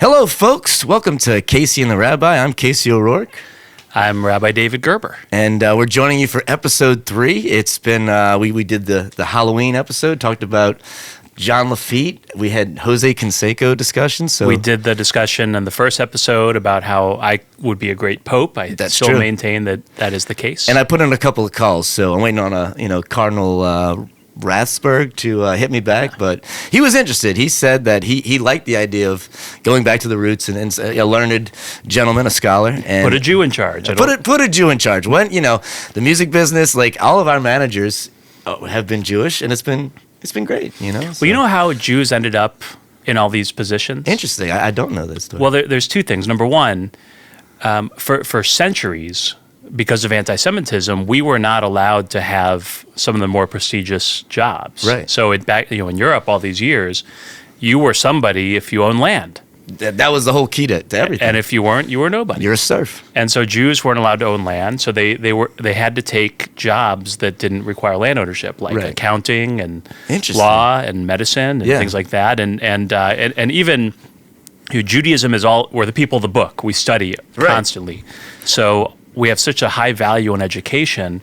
Hello, folks. Welcome to Casey and the Rabbi. I'm Casey O'Rourke. I'm Rabbi David Gerber. And we're joining you for episode 3. It's been, we did the Halloween episode, talked about John Lafitte. We had Jose Canseco discussion. So we did the discussion in the first episode about how I would be a great pope. That's still true. maintain that is the case. And I put in a couple of calls, so I'm waiting on Cardinal Rathsberg to hit me back, but he was interested. He said that he liked the idea of going back to the roots and a learned gentleman, a scholar, and put a Jew in charge. Put a Jew in charge. When the music business, like all of our managers have been Jewish, and it's been great. So. Well, you know how Jews ended up in all these positions? Interesting. I don't know this story. Well, there's two things. Number one, for centuries, because of anti-Semitism, we were not allowed to have some of the more prestigious jobs. Right. So in Europe, all these years, you were somebody if you owned land. That was the whole key to everything. And if you weren't, you were nobody. You're a serf. And so Jews weren't allowed to own land, so they had to take jobs that didn't require land ownership, like accounting and law and medicine and things like that. And even Judaism is all, we're the people of the book. We study it constantly. So we have such a high value in education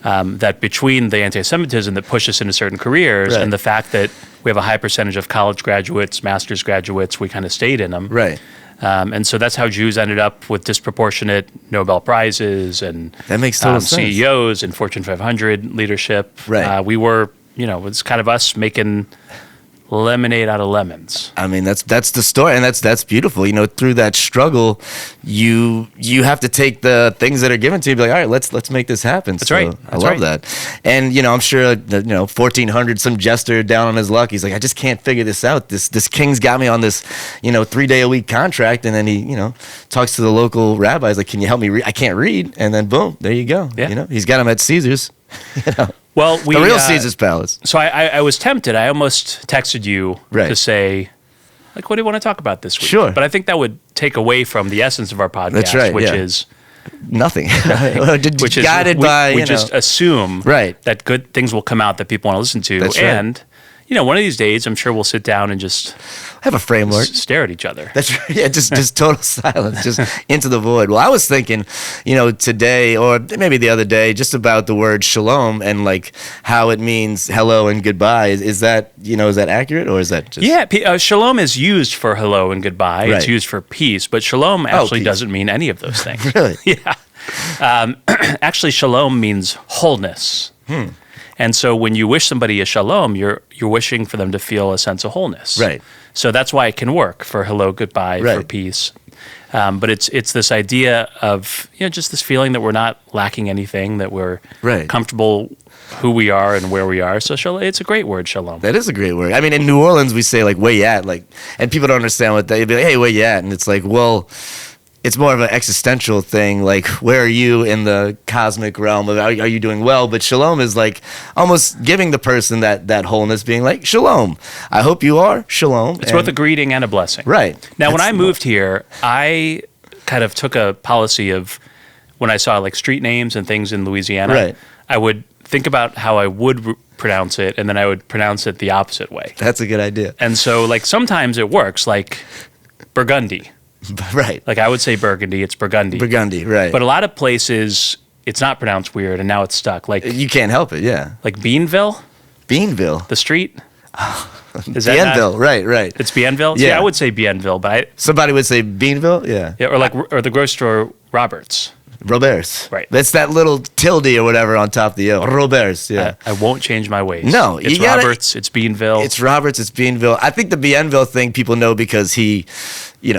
that between the anti-Semitism that pushed us into certain careers and the fact that we have a high percentage of college graduates, master's graduates, we kind of stayed in them. Right. And so that's how Jews ended up with disproportionate Nobel Prizes and that makes total sense. CEOs and Fortune 500 leadership. Right. We were, it's kind of us making lemonade out of lemons. I mean, that's the story, and that's beautiful. Through that struggle, you have to take the things that are given to you, and be like, all right, let's make this happen. That's right. I love that. And I'm sure that 1400, some jester down on his luck, he's like, I just can't figure this out. This king's got me on this 3-day-a-week contract, and then he talks to the local rabbi. He's like, can you help me read? I can't read, and then boom, there you go. Yeah. He's got him at Caesar's. Well, the real Caesar's Palace. So I was tempted. I almost texted you to say, like, what do you want to talk about this week? Sure. But I think that would take away from the essence of our podcast, That's right, which is nothing. which is guided by we just assume that good things will come out that people want to listen to. That's and one of these days, I'm sure we'll sit down and just have a framework, stare at each other. That's right. Yeah, just total silence, just into the void. Well, I was thinking, today or maybe the other day, just about the word shalom and like how it means hello and goodbye. Is that accurate, or is that just shalom is used for hello and goodbye. It's used for peace, but shalom actually doesn't mean any of those things. Really? Yeah. Actually, shalom means wholeness. And so when you wish somebody a shalom, you're wishing for them to feel a sense of wholeness. Right. So that's why it can work for hello, goodbye, for peace. But it's this idea of just this feeling that we're not lacking anything, that we're comfortable who we are and where we are. So it's a great word, shalom. That is a great word. I mean, in New Orleans we say like where you at, like, and people don't understand what they'd be like, hey, where you at? And it's like, well, it's more of an existential thing, like where are you in the cosmic realm of are you doing well? But shalom is like almost giving the person that wholeness, being like, shalom, I hope you are, shalom. It's both a greeting and a blessing. Right. Now, when I moved here, I kind of took a policy of when I saw like street names and things in Louisiana, I would think about how I would pronounce it, and then I would pronounce it the opposite way. That's a good idea. And so like sometimes it works, like Burgundy. Right. Like I would say Burgundy, it's Burgundy. Burgundy, right. But a lot of places, it's not pronounced weird, and now it's stuck. Like you can't help it, yeah. Like Beanville? Beanville? The street? Is that Bienville, right. It's Bienville? Yeah. I would say Bienville, but somebody would say Beanville, yeah. Yeah, or the grocery store Roberts. Roberts. Right. That's that little tilde or whatever on top of the O. Roberts, yeah. I won't change my ways. No. It's Roberts, it's Beanville. It's Roberts, it's Beanville. I think the Bienville thing people know because he,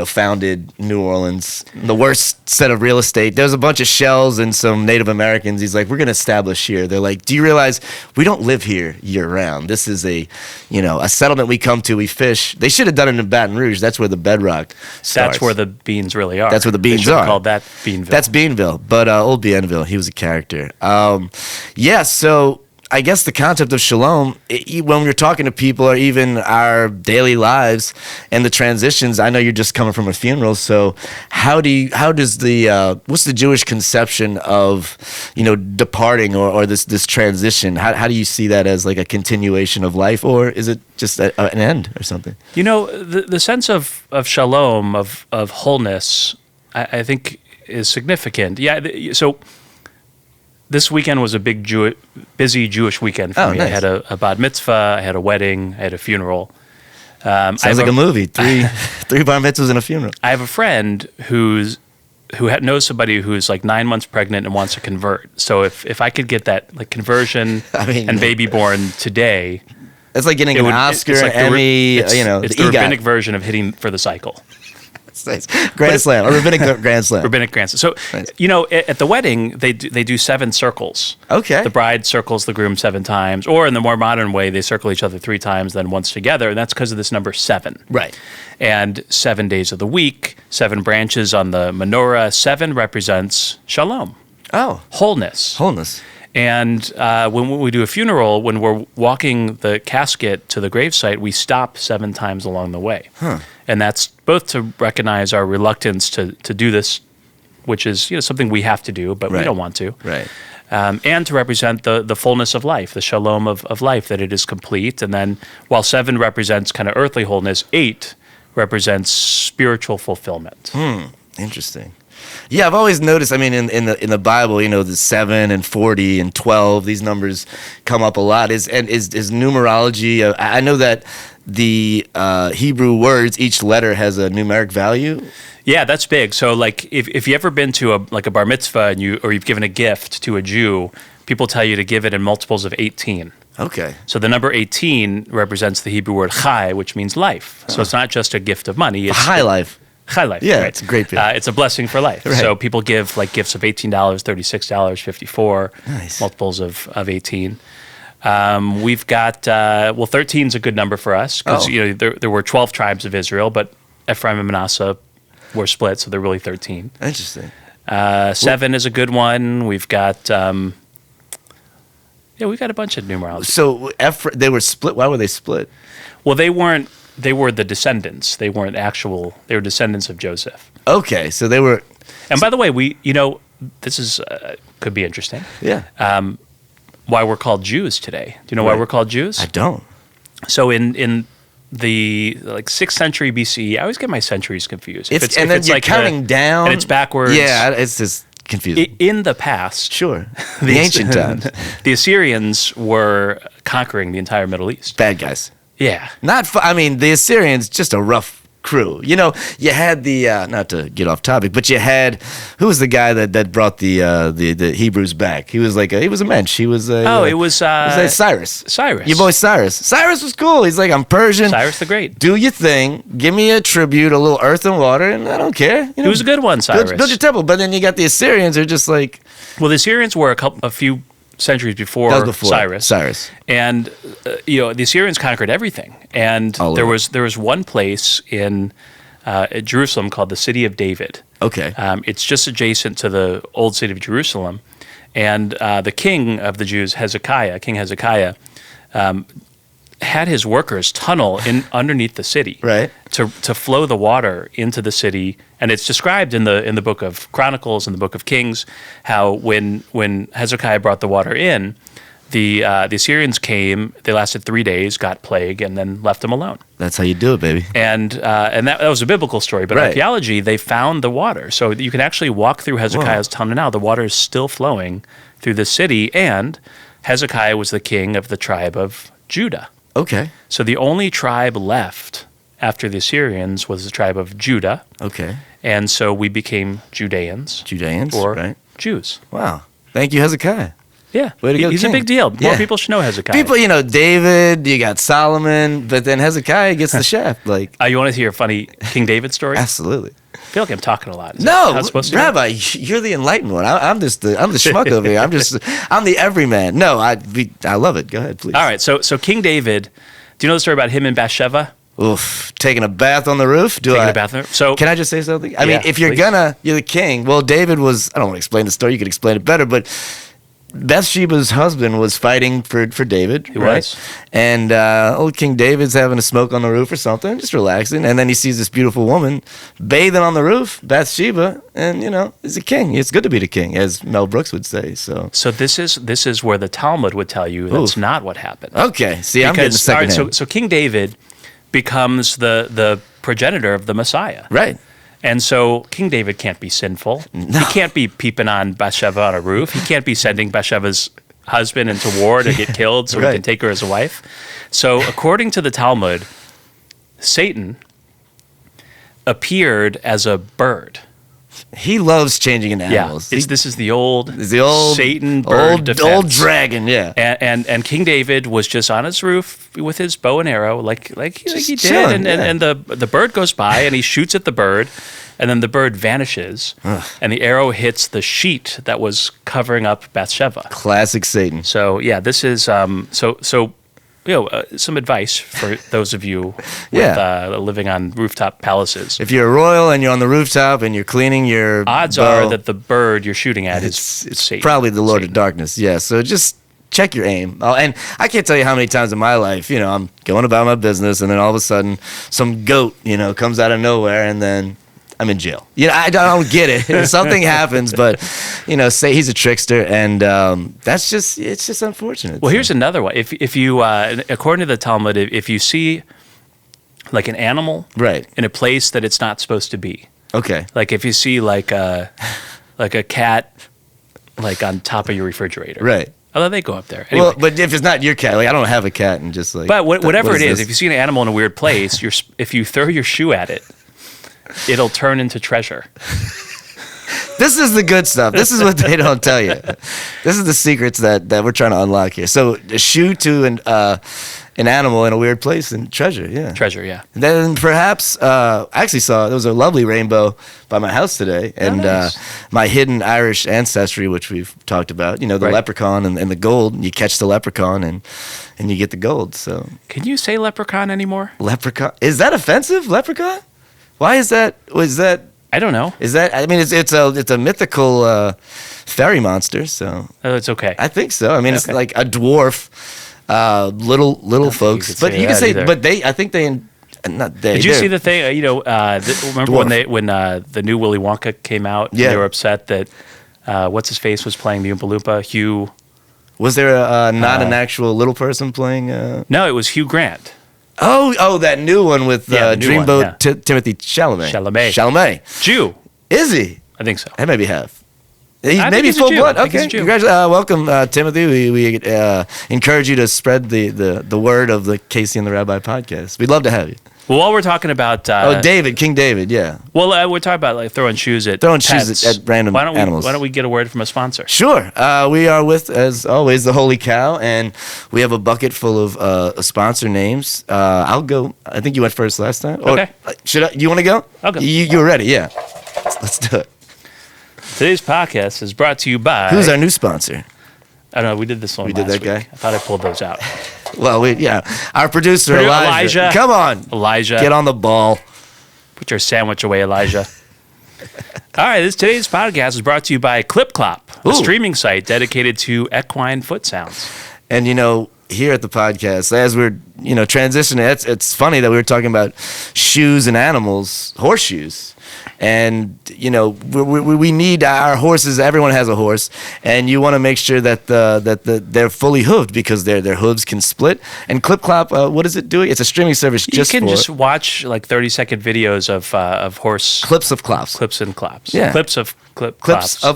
founded New Orleans, the worst set of real estate. There's a bunch of shells and some Native Americans. He's like, we're going to establish here. They're like, do you realize we don't live here year round? This is a settlement we come to, we fish. They should have done it in Baton Rouge. That's where the bedrock starts. That's where the beans really are. That's where the beans they should are. Have called that Beanville. That's Beanville, but old Bienville, he was a character. So I guess the concept of shalom, when we're talking to people or even our daily lives and the transitions, I know you're just coming from a funeral, so what's the Jewish conception of, departing or this transition? How do you see that as like a continuation of life, or is it just an end or something? The sense of shalom, of wholeness, I think is significant. Yeah, so this weekend was a busy Jewish weekend for me. Nice. I had a bat mitzvah, I had a wedding, I had a funeral. Sounds like a movie. Three bar mitzvahs and a funeral. I have a friend who knows somebody who's like 9 months pregnant and wants to convert. So if I could get that like conversion and baby born today, it's like getting an Oscar, like Emmy. It's the rabbinic version of hitting for the cycle. Nice. Grand Slam, a rabbinic Grand Slam. Rabbinic Grand Slam. So, nice. At the wedding, they do 7 circles. Okay. The bride circles the groom 7 times, or in the more modern way, they circle each other 3 times, then once together, and that's because of this number 7. Right. And 7 days of the week, 7 branches on the menorah. 7 represents shalom. Oh. Wholeness. Wholeness. And when we do a funeral, when we're walking the casket to the gravesite, we stop 7 times along the way. Huh. And that's both to recognize our reluctance to do this, which is something we have to do, but we don't want to. Right. And to represent the fullness of life, the shalom of life, that it is complete. And then while 7 represents kind of earthly wholeness, 8 represents spiritual fulfillment. Interesting. Yeah, I've always noticed. I mean, in the Bible, the 7 and 40 and 12, these numbers come up a lot. Is numerology? I know that the Hebrew words, each letter has a numeric value. Yeah, that's big. So, like, if you ever been to a bar mitzvah and you've given a gift to a Jew, people tell you to give it in multiples of 18. Okay. So the number 18 represents the Hebrew word chai, which means life. So it's not just a gift of money. It's high life. Chai life. Yeah, right? it's a great gift. It's a blessing for life. Right. So people give like gifts of $18, $36, $54, nice. Multiples of 18. We've got 13 is a good number for us because there were 12 tribes of Israel, but Ephraim and Manasseh were split, so they're really 13. Interesting. 7 is a good one. We've got we've got a bunch of numerology. So they were split. Why were they split? Well, they weren't. They were the descendants. They weren't actual. They were descendants of Joseph. Okay, so they were. And by the way, this is could be interesting. Yeah. Why we're called Jews today? Do you know why we're called Jews? I don't. So in the 6th century BCE, I always get my centuries confused. And then you're counting down, and it's backwards. Yeah, it's just confusing. In the past, sure, the ancient times, the Assyrians were conquering the entire Middle East. Bad guys. Yeah. The Assyrians, just a rough crew. You had the, not to get off topic, but you had, who was the guy that brought the Hebrews back? He was he was a mensch. He was it was Cyrus. Cyrus. Your boy Cyrus. Cyrus was cool. He's like, I'm Persian. Cyrus the Great. Do your thing. Give me a tribute, a little earth and water, and I don't care. He was a good one, Cyrus. Build your temple. But then you got the Assyrians who are just like. Well, the Assyrians were a few centuries before Cyrus. And the Assyrians conquered everything. And there was one place in Jerusalem called the City of David. Okay. It's just adjacent to the old city of Jerusalem. And the king of the Jews, King Hezekiah, had his workers tunnel underneath the city, right, to flow the water into the city. And it's described in the book of Chronicles and the book of Kings how when Hezekiah brought the water in, the Assyrians came. They lasted 3 days, got plague, and then left them alone. That's how you do it, baby. And that was a biblical story. But archaeology, they found the water, so you can actually walk through Hezekiah's tunnel now. The water is still flowing through the city, and Hezekiah was the king of the tribe of Judah. Okay. So the only tribe left after the Assyrians was the tribe of Judah. Okay. And so we became Judeans. Or Jews. Wow. Thank you, Hezekiah. Yeah. Way to go, He's king. a big deal. More people should know Hezekiah. People, David, you got Solomon, but then Hezekiah gets the shaft. You want to hear a funny King David story? Absolutely. I feel like I'm talking a lot. No, Rabbi, you're the enlightened one. I'm the schmuck over here. I'm the everyman. No, I love it. Go ahead, please. All right, so King David, do you know the story about him and Bathsheba? Oof, taking a bath on the roof? So can I just say something? I mean, if you're the king. Well, David was, I don't want to explain the story. You could explain it better, but Bathsheba's husband was fighting for David. He was. And old King David's having a smoke on the roof or something, just relaxing. And then he sees this beautiful woman bathing on the roof, Bathsheba, and, he's a king. It's good to be the king, as Mel Brooks would say. So this is where the Talmud would tell you that's not what happened. Okay. See, I'm getting the second hand. So King David becomes the progenitor of the Messiah. Right. And so King David can't be sinful. No. He can't be peeping on Bathsheba on a roof. He can't be sending Bathsheba's husband into war to get killed so he can take her as a wife. So according to the Talmud, Satan appeared as a bird. He loves changing into animals. Yeah, this is the old Satan bird defense. Old dragon, yeah. And King David was just on his roof with his bow and arrow, like he did. Chilling, and the bird goes by, and he shoots at the bird, and then the bird vanishes, and the arrow hits the sheet that was covering up Bathsheba. Classic Satan. So yeah, this is some advice for those of you living on rooftop palaces. If you're a royal and you're on the rooftop and you're cleaning your odds bow, are that the bird you're shooting at is Satan. Probably the Lord of Darkness. Yeah. So just check your aim. And I can't tell you how many times in my life, I'm going about my business, and then all of a sudden some goat, comes out of nowhere, and then I'm in jail. I don't get it. Something happens, but say he's a trickster, and it's just unfortunate. Well, here's another one. If you, according to the Talmud, if you see like an animal in a place that it's not supposed to be, okay, like if you see like a cat like on top of your refrigerator, right. Although they go up there. Anyway. Well, but if it's not your cat, like I don't have a cat, and just like. But whatever it is, if you see an animal in a weird place, if you throw your shoe at it, it'll turn into treasure. This is the good stuff. This is what they don't tell you. This is the secrets that we're trying to unlock here. So a shoe to an animal in a weird place and treasure, yeah. Treasure, yeah. And then perhaps, I actually saw, there was a lovely rainbow by my house today. And nice. My hidden Irish ancestry, which we've talked about, the leprechaun and the gold. You catch the leprechaun and you get the gold. So can you say leprechaun anymore? Leprechaun? Is that offensive, leprechaun? Why is that? Was that? I don't know. Is that? I mean, it's a mythical fairy monster. So it's okay. I think so. I mean, it's like a dwarf, little folks. But you can say. Either. But I think they. Not they. Did you see the thing? Remember dwarf. when the new Willy Wonka came out? Yeah. They were upset that what's his face was playing the Oompa Loompa. Hugh. Was there not an actual little person playing? No, it was Hugh Grant. Oh, that new one with Dreamboat Timothy Chalamet. Chalamet. Jew. Is he? I think so. I maybe have. Maybe full blood. Okay. Congratulations. Welcome, Timothy. We encourage you to spread the word of the Casey and the Rabbi podcast. We'd love to have you. Well, while we're talking about King David, yeah. Well, we're talking about like throwing shoes at shoes at random animals. Why don't we get a word from a sponsor? Sure. We are with, as always, the Holy Cow, and we have a bucket full of sponsor names. I'll go. I think you went first last time. Okay. You want to go? I'll go. You were ready? Yeah. Let's do it. Today's podcast is brought to you by. Who's our new sponsor? I don't know. We did this one. We did that week. guy. I thought I pulled those out. Well, our producer Elijah. Come on, Elijah, get on the ball. Put your sandwich away, Elijah. All right, today's podcast is brought to you by Clip Clop, a streaming site dedicated to equine foot sounds. And here at the podcast, as we're transitioning, it's funny that we were talking about shoes and animals, horseshoes. And we need our horses. Everyone has a horse, and you want to make sure that they're fully hooved, because their hooves can split. And Clip Clop, what is it doing? It's a streaming service. You can just watch like 30-second videos of horse clips of clops, clips and clops. Yeah, clips of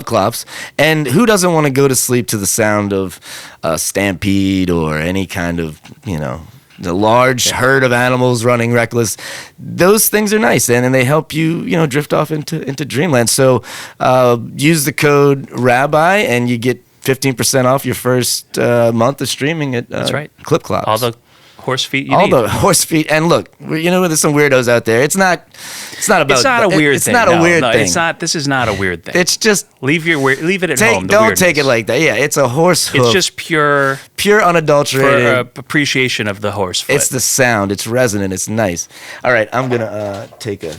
clops. And who doesn't want to go to sleep to the sound of a stampede or any kind of the large herd of animals running reckless? Those things are nice, and they help you, drift off into dreamland. So use the code Rabbi, and you get 15% off your first month of streaming at That's right. Clip Clops. All the horse feet you need. All the horse feet. And look, there's some weirdos out there. It's not about. It's not a weird thing. It's not a weird thing. It's not. This is not a weird thing. It's just leave it at home. Don't take it like that. Yeah, it's a horse hoof. It's just pure unadulterated for appreciation of the horse foot. It's the sound. It's resonant. It's nice. All right, I'm gonna take a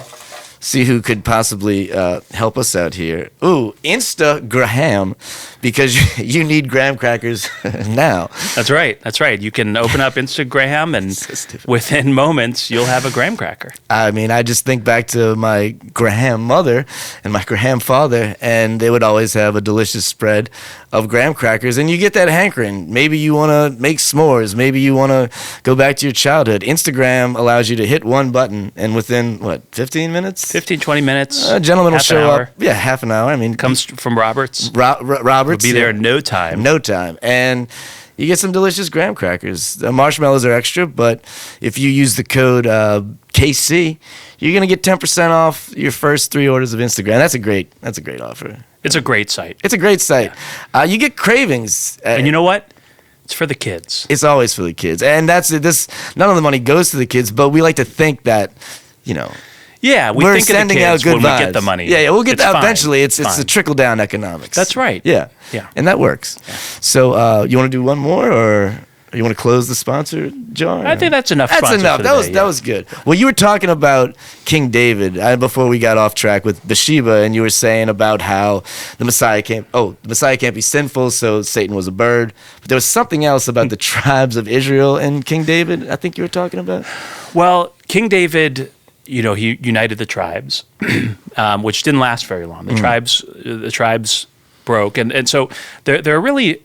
see who could possibly help us out here. Ooh, Instagram, because you need graham crackers now. That's right. You can open up Instagram, and within moments, you'll have a graham cracker. I mean, I just think back to my graham mother and my graham father, and they would always have a delicious spread of graham crackers, and you get that hankering. Maybe you want to make s'mores. Maybe you want to go back to your childhood. Instagram allows you to hit one button, and within, 15 minutes? 15, 20 minutes. A gentleman will show up. Yeah, half an hour. I mean, comes from Roberts. Roberts. Will be there in no time. No time. And you get some delicious graham crackers. The marshmallows are extra, but if you use the code KC, you're going to get 10% off your first 3 orders of Instagram. That's a great offer. It's a great site. It's a great site. Yeah. You get cravings. And you know what? It's for the kids. It's always for the kids. And that's this. None of the money goes to the kids, but we like to think that, Yeah, we're think sending of the kids out good when vibes. We get the money. Yeah, we'll get that fine. eventually. It's fine. a trickle down economics. That's right. Yeah, and that works. Yeah. So you want to do one more, or you want to close the sponsor jar? I think that's enough. That's enough. That was good. Well, you were talking about King David before we got off track with Bathsheba, and you were saying about how the Messiah can't be sinful, so Satan was a bird. But there was something else about the tribes of Israel and King David. I think you were talking about. Well, King David, he united the tribes, which didn't last very long. The tribes broke, and so there are really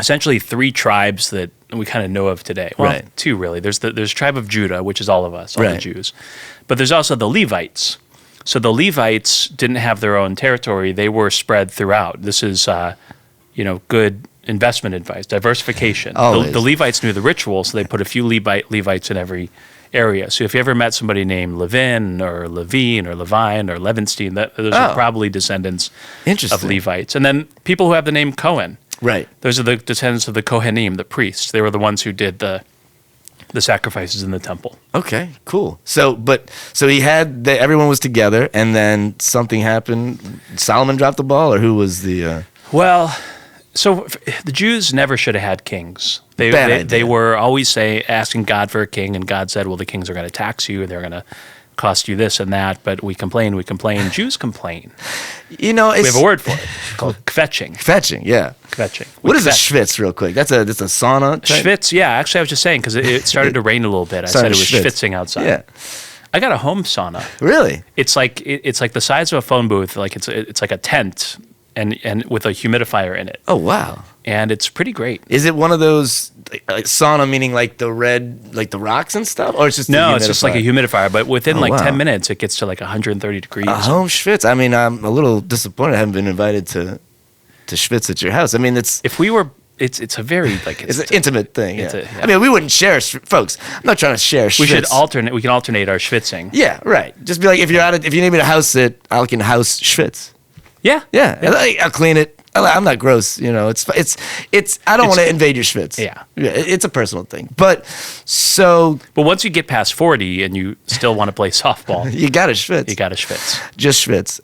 essentially 3 tribes that we kind of know of today. Well, right. 2 really. There's tribe of Judah, which is all of us, all the Jews, but there's also the Levites. So the Levites didn't have their own territory; they were spread throughout. This is, good investment advice, diversification. The Levites knew the ritual, so they put a few Levites in every area. So if you ever met somebody named Levin or Levine or Levine or Levinstein, those are probably descendants of Levites. And then people who have the name Cohen. Right. Those are the descendants of the Kohanim, the priests. They were the ones who did the sacrifices in the temple. Okay, cool. So he had everyone was together, and then something happened. Solomon dropped the ball, or who was the? Well, so the Jews never should have had kings. They were always asking God for a king, and God said, "Well, the kings are going to tax you, and they're going to cost you this and that." But we complain. Jews complain. We have a word for it called kvetching. Kvetching, yeah. Kvetching. What is a schwitz, real quick? That's a sauna type? Schwitz, yeah. Actually, I was just saying, because it started to rain a little bit. I said it was schwitzing outside. Yeah. I got a home sauna. Really? It's like the size of a phone booth. Like it's like a tent, and with a humidifier in it. Oh, wow. And it's pretty great. Is it one of those like sauna, meaning like the red, like the rocks and stuff, or it's just it's just like a humidifier? But within 10 minutes, it gets to like 130 degrees. A home schwitz. I mean, I'm a little disappointed I haven't been invited to schwitz at your house. I mean, it's a very it's an intimate thing. Yeah. I mean, we wouldn't share, folks. I'm not trying to share. We should alternate. We can alternate our schwitzing. Yeah, right. Just be like, if you need me to house sit, I can house schwitz. Yeah. I'll clean it. I'm not gross, it's. I don't want to invade your schwitz. Yeah, it's a personal thing. But once you get past 40 and you still want to play softball, you got to schwitz. Just schwitz.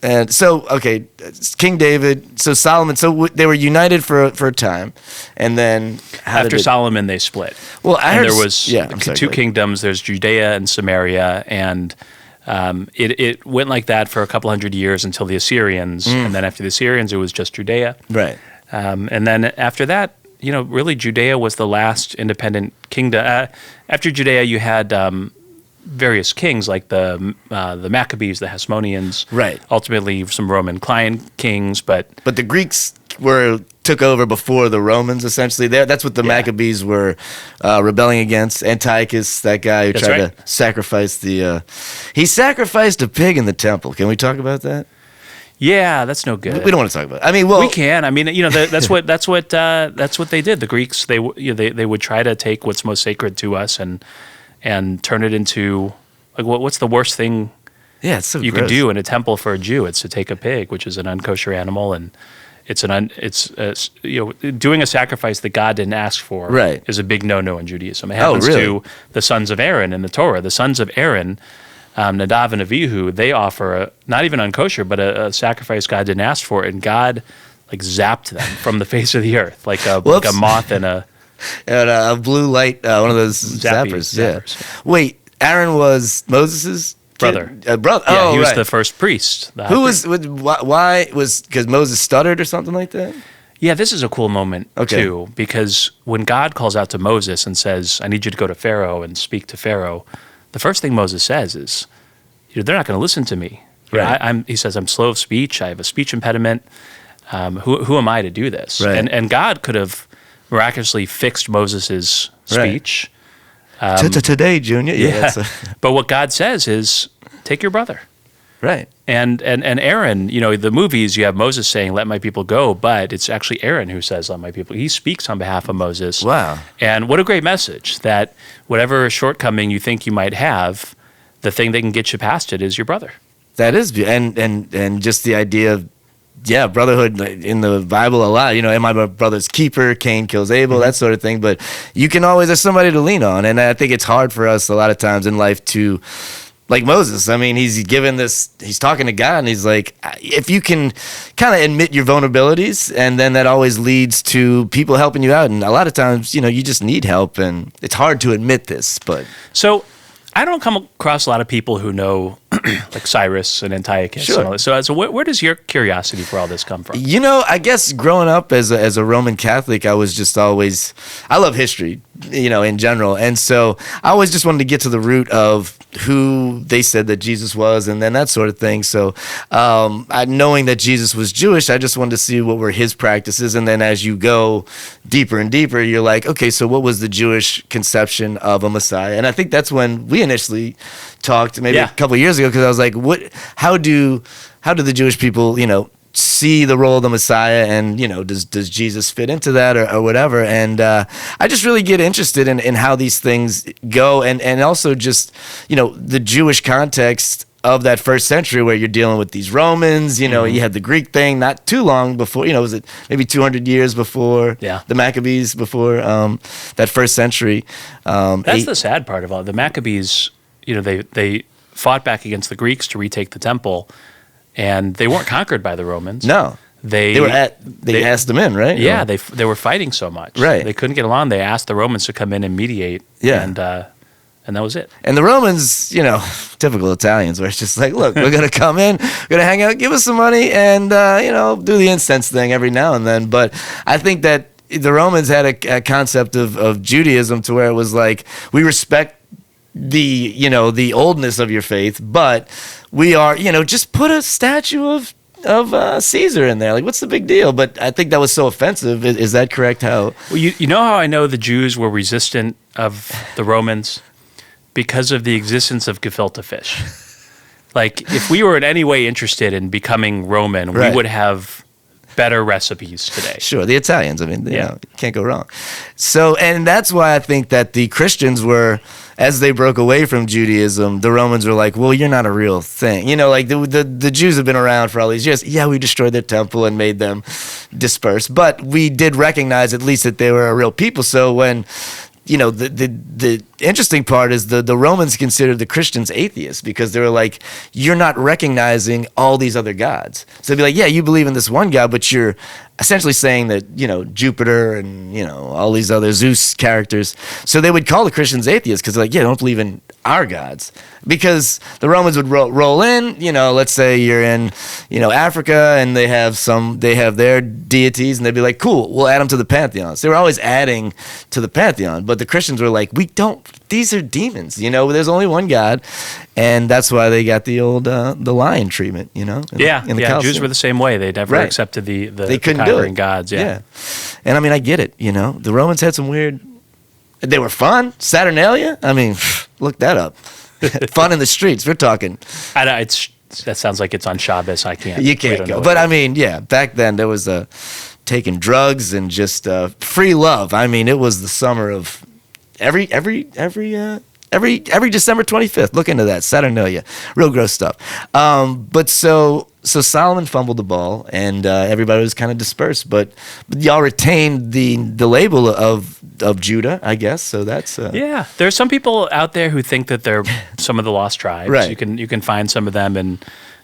And so, okay, King David, so Solomon, so they were united for a time, and then after Solomon they split. Well, there was 2 kingdoms. There's Judea and Samaria, and it went like that for a couple hundred years until the Assyrians, and then after the Assyrians, it was just Judea. Right. And then after that, really Judea was the last independent kingdom. After Judea, you had various kings like the Maccabees, the Hasmoneans. Right. Ultimately, some Roman client kings, but the Greeks took over before the Romans, essentially. That's what the Maccabees were rebelling against. Antiochus, that guy who tried to sacrifice he sacrificed a pig in the temple. Can we talk about that? Yeah, that's no good. We don't want to talk about it. I mean, we can. I mean, that's what they did. The Greeks, they would try to take what's most sacred to us and turn it into, like, what's the worst thing it's so you gross. could do in a temple for a Jew? It's to take a pig, which is an unkosher animal, and doing a sacrifice that God didn't ask for is a big no-no in Judaism. It happens to the sons of Aaron in the Torah. The sons of Aaron, Nadav and Avihu, they offer not even unkosher, but a sacrifice God didn't ask for, and God zapped them from the face of the earth, like a moth and a blue light, one of those zappers. Yeah. Wait, Aaron was Moses's Brother. Brother. Yeah, oh, he was right. the first priest. Who was? Why was? Because Moses stuttered or something like that. Yeah, this is a cool moment too, because when God calls out to Moses and says, "I need you to go to Pharaoh and speak to Pharaoh," the first thing Moses says is, "They're not going to listen to me." Right. He says, "I'm slow of speech. I have a speech impediment. Who am I to do this?" Right. And God could have miraculously fixed Moses's speech. Today, Junior. Yeah. But what God says is, take your brother. Right. And Aaron, the movies, you have Moses saying, "Let my people go," but it's actually Aaron who says, "Let my people." He speaks on behalf of Moses. Wow. And what a great message that whatever shortcoming you think you might have, the thing that can get you past it is your brother. That is, and just the idea of, brotherhood in the Bible a lot. Am I my brother's keeper? Cain kills Abel, that sort of thing. But you can always have somebody to lean on, and I think it's hard for us a lot of times in life to. Like Moses, I mean, he's talking to God, and he's like, if you can kind of admit your vulnerabilities, and then that always leads to people helping you out. And a lot of times, you just need help, and it's hard to admit this, but. So I don't come across a lot of people who know like Cyrus and Antiochus. Sure. And all this. So where does your curiosity for all this come from? I guess growing up as a Roman Catholic, I was just always, I love history, in general. And so I always just wanted to get to the root of who they said that Jesus was, and then that sort of thing. So knowing that Jesus was Jewish, I just wanted to see what were his practices. And then as you go deeper and deeper, you're like, okay, so what was the Jewish conception of a Messiah? And I think that's when we initially talked, maybe a couple of years ago, because I was like, how do the Jewish people, see the role of the Messiah, and does Jesus fit into that or whatever? And I just really get interested in how these things go, and also just the Jewish context of that first century where you're dealing with these Romans. You had the Greek thing not too long before. Was it maybe 200 years before the Maccabees, before that first century? That's the sad part of all the Maccabees. They fought back against the Greeks to retake the temple. And they weren't conquered by the Romans. No, they asked them in, right? Yeah, they were fighting so much. Right, they couldn't get along. They asked the Romans to come in and mediate. Yeah, and that was it. And the Romans, typical Italians, where it's just like, look, we're gonna come in, we're gonna hang out, give us some money, and do the incense thing every now and then. But I think that the Romans had a concept of Judaism to where it was like, we respect the oldness of your faith, but we are, just put a statue of Caesar in there. Like, what's the big deal? But I think that was so offensive. Is that correct? How? Well, you know how I know the Jews were resistant of the Romans? Because of the existence of gefilte fish. Like, if we were in any way interested in becoming Roman, we would have better recipes today. Sure, the Italians. I mean, you can't go wrong. So, and that's why I think that the Christians were, as they broke away from Judaism, the Romans were like, well, you're not a real thing. Like the Jews have been around for all these years. Yeah, we destroyed their temple and made them disperse. But we did recognize at least that they were a real people. So when, the interesting part is the Romans considered the Christians atheists, because they were like, you're not recognizing all these other gods. So they'd be like, yeah, you believe in this one God, but you're essentially saying that, Jupiter and, all these other Zeus characters. So they would call the Christians atheists, because they're like, yeah, don't believe in our gods. Because the Romans would roll in, let's say you're in, Africa, and they have their deities, and they'd be like, cool, we'll add them to the pantheon. So they were always adding to the pantheon, but the Christians were like, these are demons, there's only one God. And that's why they got the old the lion treatment, in the Jews were the same way. They never accepted the they couldn't conquering gods. Yeah. And I mean, I get it. The Romans had some weird. They were fun. Saturnalia. I mean, look that up. Fun in the streets. We're talking. That sounds like it's on Shabbos. I can't. You can't go. But I mean, back then there was taking drugs and just free love. I mean, it was the summer of every December 25th. Look into that. Saturnalia. Real gross stuff. But so Solomon fumbled the ball, and everybody was kind of dispersed. But y'all retained the label of Judah, I guess. So that's There's some people out there who think that they're some of the lost tribes. Right. You can find some of them in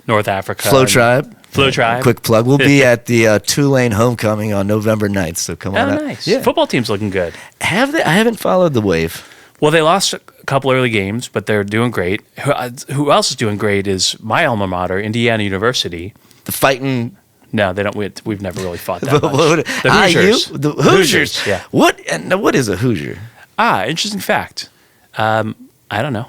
North Africa. Flow Tribe. Tribe. Quick plug. We'll be at the Tulane homecoming on November 9th. So come on out. Nice. Yeah. Football team's looking good. Have they? I haven't followed the wave. Well, they lost a couple early games, but they're doing great. Who else is doing great is my alma mater, Indiana University. The fighting. No, they don't. We've never really fought that much. The Hoosiers. The Hoosiers. Yeah. What is a Hoosier? Interesting fact. I don't know.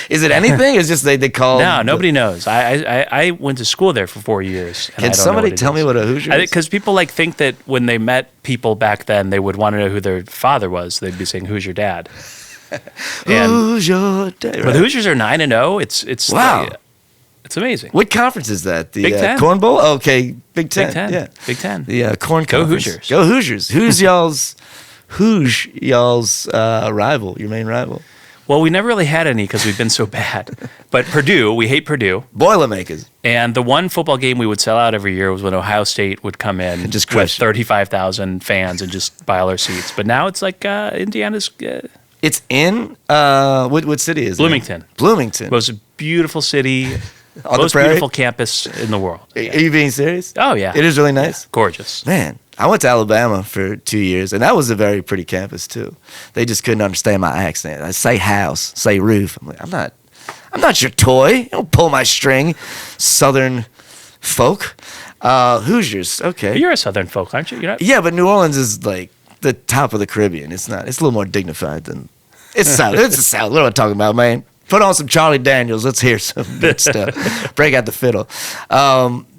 Is it anything? It's just they call. No, nobody knows. I went to school there for 4 years. Can somebody tell me what a Hoosier is? Because people think that when they met people back then, they would want to know who their father was. They'd be saying, "Who's your dad?" Who's your dad? But the Hoosiers are 9-0. It's wow. It's amazing. What conference is that? The Big Ten. Corn Bowl? Okay, Big Ten. Big Ten. Yeah. Big Ten. The corn Go conference. Hoosiers. Go Hoosiers. Who's y'all's rival? Your main rival? Well, we never really had any because we've been so bad. But Purdue, we hate Purdue. Boilermakers. And the one football game we would sell out every year was when Ohio State would come in and just with 35,000 fans and just buy all our seats. But now it's like Indiana's. It's in what city is Bloomington. it? Bloomington. Most beautiful city, On most the prairie? beautiful campus in the world. Are you being serious? Oh yeah, it is really nice. Yeah. Gorgeous. Man, I went to Alabama for 2 years, and that was a very pretty campus too. They just couldn't understand my accent. I say house, say roof. I'm like, I'm not your toy. You don't pull my string, Southern folk. Hoosiers, okay. You're a Southern folk, aren't you? Yeah, but New Orleans is like the top of the Caribbean. It's not. It's a little more dignified than. It's South. It's the South. What am I talking about, man? Put on some Charlie Daniels. Let's hear some good stuff. Break out the fiddle.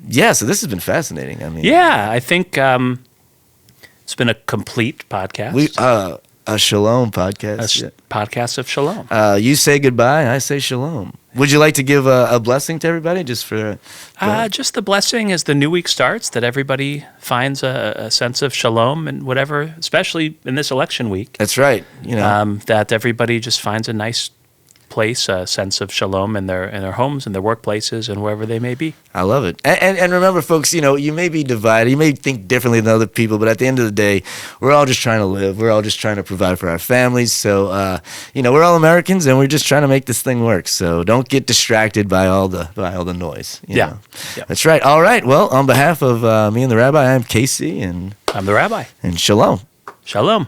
Yeah, so this has been fascinating. I mean, yeah, I think it's been a complete podcast. A Shalom podcast. Podcast of Shalom. You say goodbye, I say Shalom. Would you like to give a blessing to everybody just for just the blessing as the new week starts, that everybody finds a sense of Shalom and whatever, especially in this election week. That's right. That everybody just finds a nice place, a sense of Shalom in their homes and their workplaces and wherever they may be. I love it. And remember, folks, you may be divided. You may think differently than other people, but at the end of the day, we're all just trying to live. We're all just trying to provide for our families. So, we're all Americans, and we're just trying to make this thing work. So don't get distracted by all the noise. You know? That's right. All right. Well, on behalf of me and the Rabbi, I'm Casey, and I'm the Rabbi. And Shalom. Shalom.